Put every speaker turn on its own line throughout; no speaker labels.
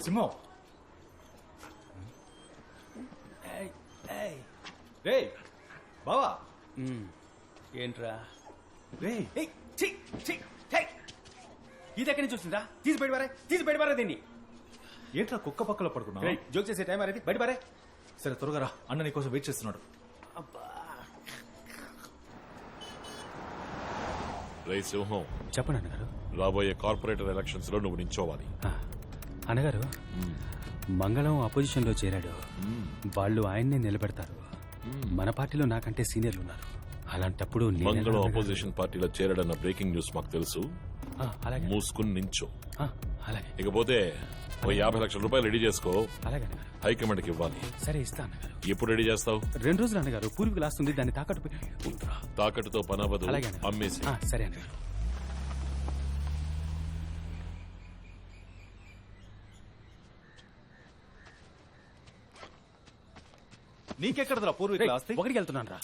సింహం రే బావా
ఏంట్రా
రే
ఇది ఎక్కడి నుంచి వస్తుందా? తీసి బయట దీన్ని.
ఏంట్రా కుక్క పక్కలో పడుకున్నా?
జోక్ చేసే టైం అనేది బయట పారే.
సరే త్వరగా రా, అన్న నీ కోసం వెయిట్ చేస్తున్నాడు.
రే సింహం,
చెప్పండి అన్నగారు.
రాబోయే కార్పొరేటర్ ఎలక్షన్స్ లో నువ్వు నించోవాలి.
అన్నగారు, మంగళం అపోజిషన్ లో చేరాడు. వాళ్ళు ఆయన్నే నిలబెడతారు. మన పార్టీలో నాకంటే సీనియర్లు ఉన్నారు. అలాంటప్పుడు
మంగళం అపోజిషన్ పార్టీలో చేరాడన్న బ్రేకింగ్ న్యూస్ మాకు తెలుసు. మూసుకుని నించో.
అలాగే.
ఇకపోతే ఓ 50 లక్షల రూపాయలు రెడీ చేసుకో.
అలాగే
హైకమాండ్ కి ఇవ్వాలి.
సరే ఇస్తా అన్నగారు.
ఎప్పుడు రెడీ చేస్తావు?
2 రోజులు అన్నగారు. పూర్వీకులు లాస్తుంది, దాన్ని
తాకట్టుతో పనవదు.
అలాగే
అమ్మేసి.
సరే అన్నగారు.
నీకెక్కడదా పూర్వీకుల ఆస్తి?
ఒకటికి వెళ్తున్నాను రా.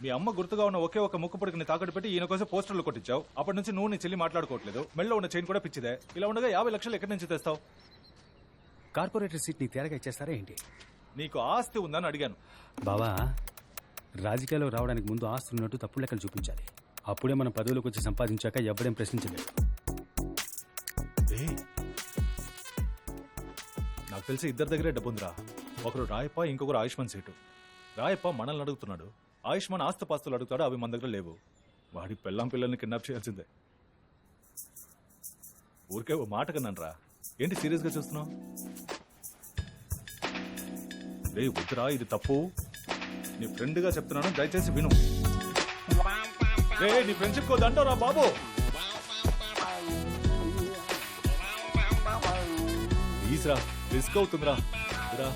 మీ అమ్మ గుర్తుగా ఉన్న ఒకే ఒక ముక్కు పొడికిని తాకట్టు పెట్టి ఈయన కోసం పోస్టర్లు కొట్టించావు. అప్పటి నుంచి నువ్వు నీ చెల్లి మాట్లాడుకోవట్లేదు. మెళ్ళలో ఉన్న చైన్ కూడా పిచ్చిదే. ఇలా ఉండగా 50 లక్షలు ఎక్కడి నుంచి తెస్తావు?
కార్పొరేటర్ సీట్ నీకు తేరగా ఇచ్చేస్తారా ఏంటి?
నీకు ఆస్తి ఉందని అడిగాను.
బావా, రాజకీయాల్లో రావడానికి ముందు ఆస్తి ఉన్నట్టు తప్పుడు లెక్కలు చూపించాలి. అప్పుడే మనం పదవులకు వచ్చి సంపాదించాక ఎవడేం ప్రశ్నించలేదు.
నాకు తెలిసి ఇద్దరి దగ్గరే డబ్బుందిరా. ఒకరు రాయప్ప, ఇంకొకరు ఆయుష్మాన్ సీటు. రాయప్ప మనల్ని అడుగుతున్నాడు, ఆయుష్మాన్ ఆస్తిపాస్తులు అడుగుతాడు. అవి మన దగ్గర లేవు. వాడి పెళ్ళాం పిల్లల్ని కిడ్నాప్ చేయాల్సిందే. ఊరికే ఓ మాట కన్నాను రా. ఏంటి సీరియస్ గా చూస్తున్నావు? రే వద్దురా, ఇది తప్పు. నీ ఫ్రెండ్ గా చెప్తున్నాను, దయచేసి విను. రే నీ ఫ్రెండ్షిప్ కోదంటావు రా బాబు. ప్లీజ్ రా, రిస్క్ అవుతుందిరా. రా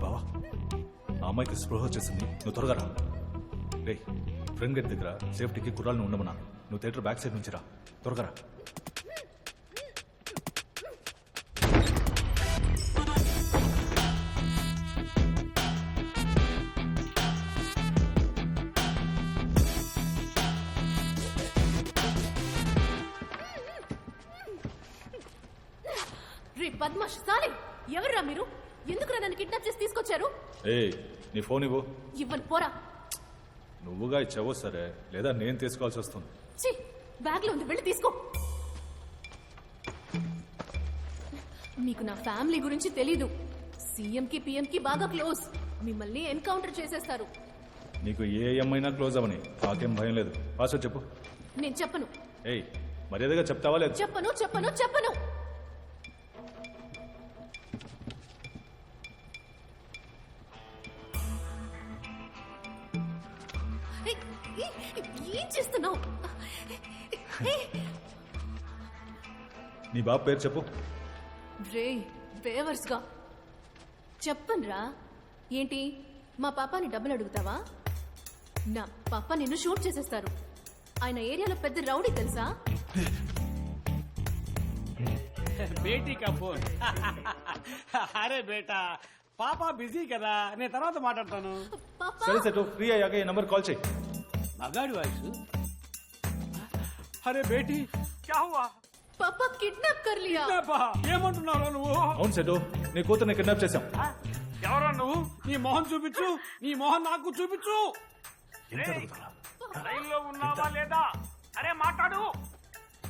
బావా, ఆ అమ్మాయికి స్పృహ వచ్చేసింది. నువ్వు త్వరగా రా. రే ఫ్రెండ్ గేట్ దగ్గర సేఫ్టీకి కుర్రాలను ఉండమన్నాను. నువ్వు థియేటర్ బ్యాక్ సైడ్ నుంచి రా. త్వరగా రా.
బద్మాష్ సాలే, ఎవర్రా మీరు? ఎందుకురా నన్ను కిడ్నాప్ చేసి తీసుకొచ్చారు?
నీ ఫోన్ ఇవ్వు.
ఇవ్వను, పోరా.
నువ్వుగా ఇచ్చావో సరే, లేదా నేను తీసుకోవాల్సి వస్తుంది.
బ్యాగ్ లో ఉంది, వెళ్ళి తీసుకో. మీకు నా ఫ్యామిలీ గురించి తెలీదు. సీఎం కి పిఎం కి బాగా క్లోజ్. మిమ్మల్ని ఎన్కౌంటర్ చేసేస్తారు.
నీకు ఏ ఏమైనా క్లోజ్ అవని, నాకేం భయం లేదు. పాస్వర్డ్ చెప్పు.
నేను చెప్పను.
మర్యాదగా చెప్తావా లేదు?
చెప్పను చెప్పను చెప్పను. ఏం చేస్తున్నావు?
నీ బాబు పేరు చెప్పు.
రే బేవర్స్ గా చెప్పనురా. ఏంటి మా పాపాని డబ్బులు అడుగుతావా? నా పాప నిన్ను షూట్ చేసేస్తారు. ఆయన ఏరియాలో పెద్ద రౌడీ తెలుసా?
బేటీ కా ఫోన్. అరే బేటా, పాప బిజీ కదా, నేను తర్వాత మాట్లాడతాను.
సరే సెటు, ఫ్రీ అయ్యాక ఈ నంబర్ కాల్ చేయి.
మగాడి వాయిస్. అరే బేటీ, క్యా హువా?
పాపా కిడ్నాప్ కర్ లియా.
ఏమంటున్నారా నువ్వు?
అవును సెటు, నీ కూతుర్ని కిడ్నాప్ చేశాం.
ఎవరా నువ్వు? నీ మొహం చూపించు. నీ మొహం నాకు చూపించు. లైన్లో ఉన్నావా లేదా? అరే మాట్లాడు.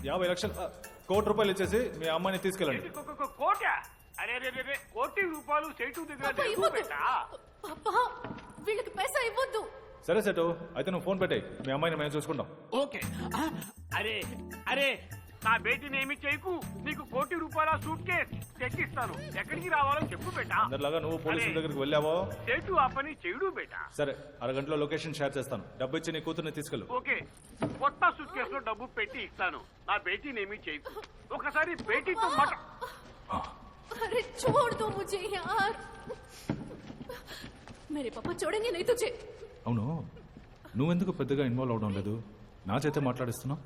50 లక్షలు, 1 కోటి రూపాయలు ఇచ్చేసి మీ అమ్మాయిని తీసుకెళ్ళండి.
కోటా? అరే రే, 1 కోటి రూపాయలు సేటు దగ్గర.
పాపా వీళ్ళకి పైసా ఇవ్వద్దు.
సరే సెటు, అయితే నువ్వు ఫోన్ పెట్టాయి. మీ అమ్మాయిని మేము చూసుకుంటాం.
ఓకే. అరే అరే, నా బేటీని ఏమి చేయకు. నీకు 1 కోటి రూపాయల సూట్ కేస్ తెచ్చిస్తాను. ఎక్కడికి రావాలో చెప్పు బేటా.
అందరిలాగా నువ్వు పోలీసుల దగ్గరికి వెళ్ళావో?
సేటు ఆ పని చెయ్యడు బేటా.
సరే, అరగంటలో లొకేషన్ షేర్ చేస్తాను. డబ్బు ఇచ్చి నీ కూతుర్ని తీసుకెళ్ళు.
ఓకే, కొత్త సూట్ కేసు లో డబ్బు పెట్టి ఇస్తాను. నా బేటీని ఏమి చేయకు. ఒకసారి బేటీతో మాట.
అరే छोड़ दो मुझे यार. मेरे पापा छोड़ेंगे नहीं तुझे
అవును నువ్వెందుకు పెద్దగా ఇన్వాల్వ్ అవడం లేదు? నా చేతే మాట్లాడిస్తున్నావు.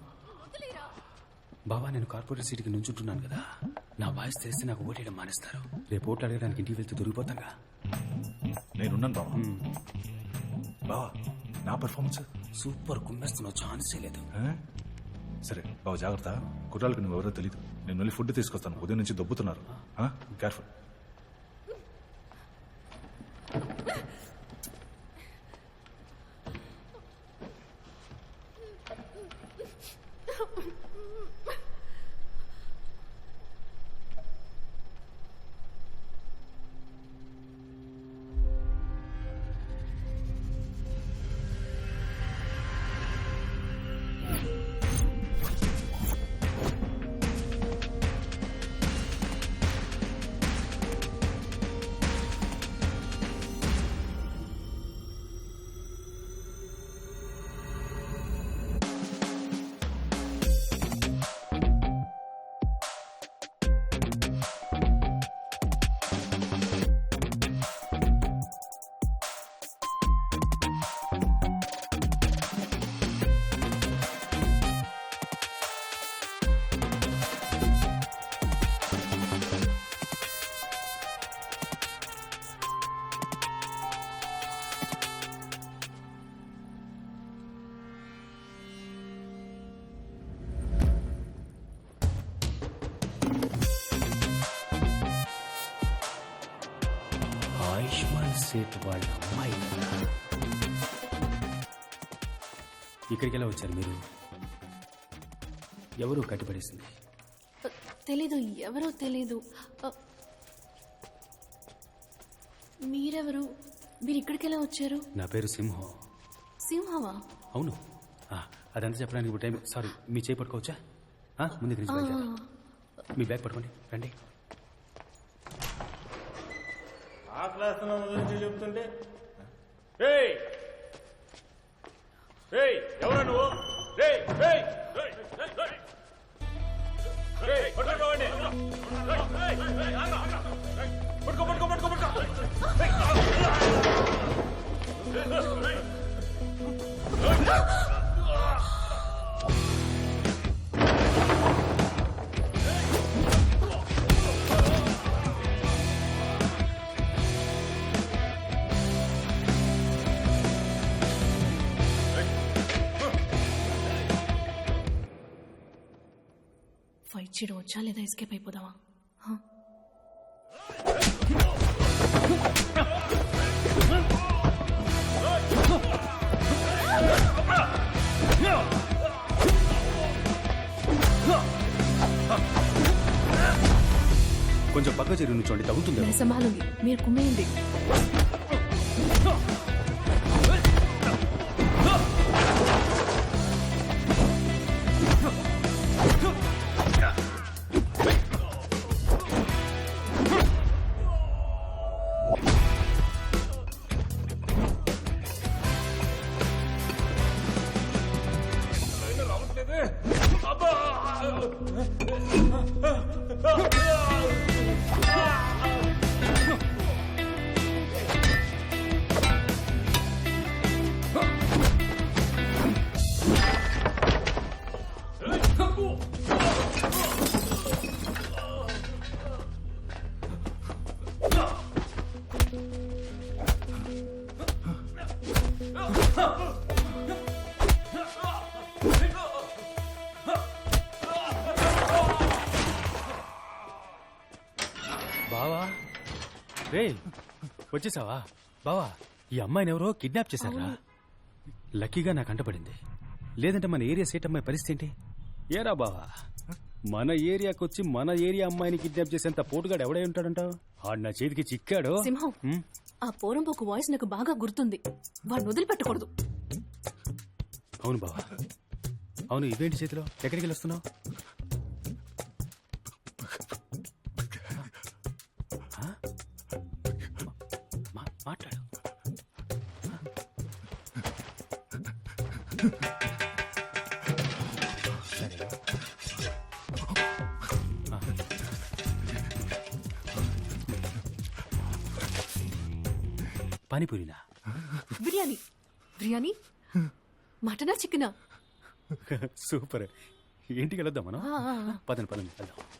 బావా నేను కార్పొరేట్ సీట్కి నుంచుంటున్నాను కదా, నా వాయిస్ తెలిస్తే నాకు ఓటేయడం మానేస్తారు. రేపు ఓట్లు అడగడానికి ఇంటికి వెళ్తే దొరికిపోతాగా.
నేనున్నాను బావా. బావా నా పర్ఫార్మెన్స్
సూపర్ కుమ్మేస్తున్నావు, ఛాన్సే లేదు.
సరే బావ జాగ్రత్త. కుర్రాళ్ళకి నువ్వెవరో తెలియదు. నేను వెళ్ళి ఫుడ్ తీసుకొస్తాను. ఉదయం నుంచి దొబ్బుతున్నారు. కేర్ఫుల్.
ఆయుష్మాన్ సేట్ వాళ్ళ అమ్మాయి ఇక్కడికి ఎలా వచ్చారు మీరు? ఎవరు కట్టిపడేసింది?
తెలీదు, ఎవరో తెలీదు. మీరెవరు? మీరు ఇక్కడికి ఎలా వచ్చారు?
నా పేరు సింహం.
సింహవా?
అవును. అదంతా చెప్పడానికి ఇప్పుడు టైం. సారీ, మీ చేయి పట్టుకోవచ్చా? ముందు గురించి మీ బ్యాగ్ పట్టుకోండి, రండి.
ఆ క్లాస్ గురించి చెప్తుంటే ఎవరు నువ్వు? పట్టుకో పట్టుకో పట్టుకో పట్టుకో.
ఫైట్ చేయడం వచ్చా లేదా ఎస్కేప్ అయిపోదామా?
కొంచెం పక్క చెరువు నుంచోండి, తగ్గుతుంది.
मैं संभालूंगी, మీరు కుమ్మేయండి.
బావా, రే వచ్చేసావా? బావా, ఈ అమ్మాయిని ఎవరో కిడ్నాప్ చేశారా? లక్కీగా నాకు అంటపడింది, లేదంటే మన ఏరియా సేట్ అమ్మాయి పరిస్థితి ఏంటి? ఏరా బావా, మన ఏరియాకి వచ్చి మన ఏరియా అమ్మాయిని కిడ్నాప్ చేసేంత పోటుగాడు ఎవడై ఉంటాడంటావు? ఆడు నా చేతికి చిక్కాడు.
సింహం, ఆ పోరంపోకు వాయిస్ నాకు బాగా గుర్తుంది. వాడిని వదిలిపెట్టకూడదు.
అవును బావా, అవును. ఇవేంటి చేతిలో? ఎక్కడికి వెళ్ళొస్తున్నావు? మాట్లాడు. సరే, పానీపూరినా?
బిర్యానీ బిర్యానీ మటనా చికెనా?
సూపర్. ఇంటికి వెళ్దాం మనం.
ఆ, ఆ, ఆ.
పదండి వెళ్దాం.